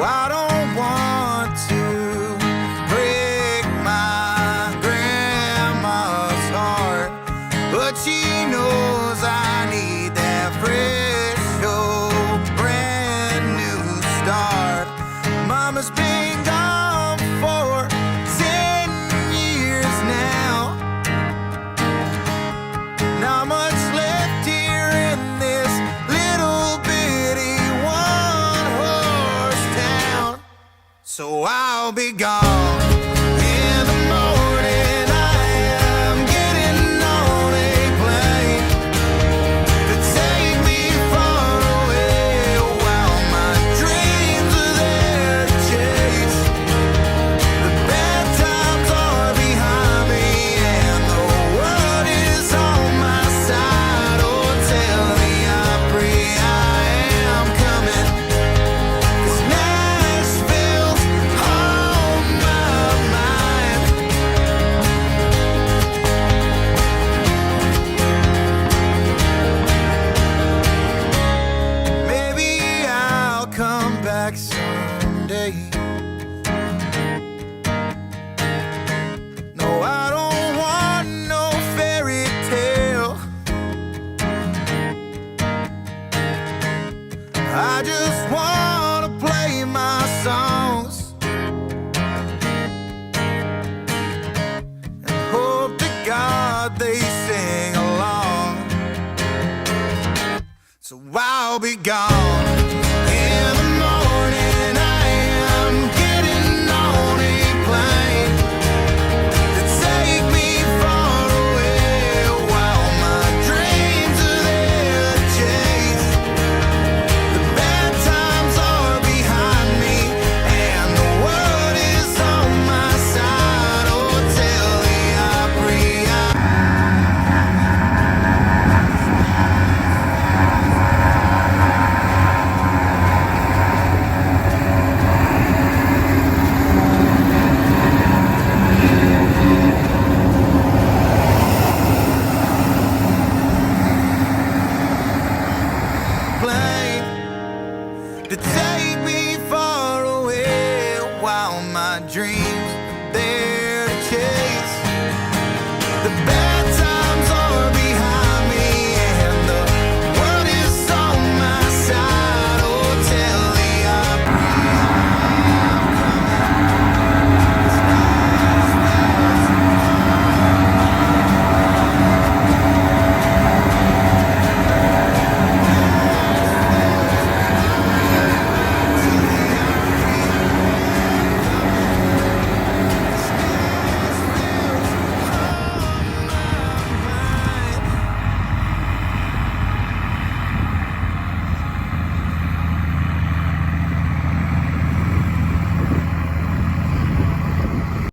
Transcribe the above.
I don't want to break my grandma's heart, but she knows I need that fresh, old, brand new start. Mama's been gone for 10 years now. Not much left here in this little bitty one-horse town. So I'll be gone in the morning. I am getting on a plane to take me far away, while my dreams are there to chase. The bad times are behind me and the world is on my side. Oh, tell the Opry I am coming, 'cause Nashville's on my mind. Maybe I'll come back someday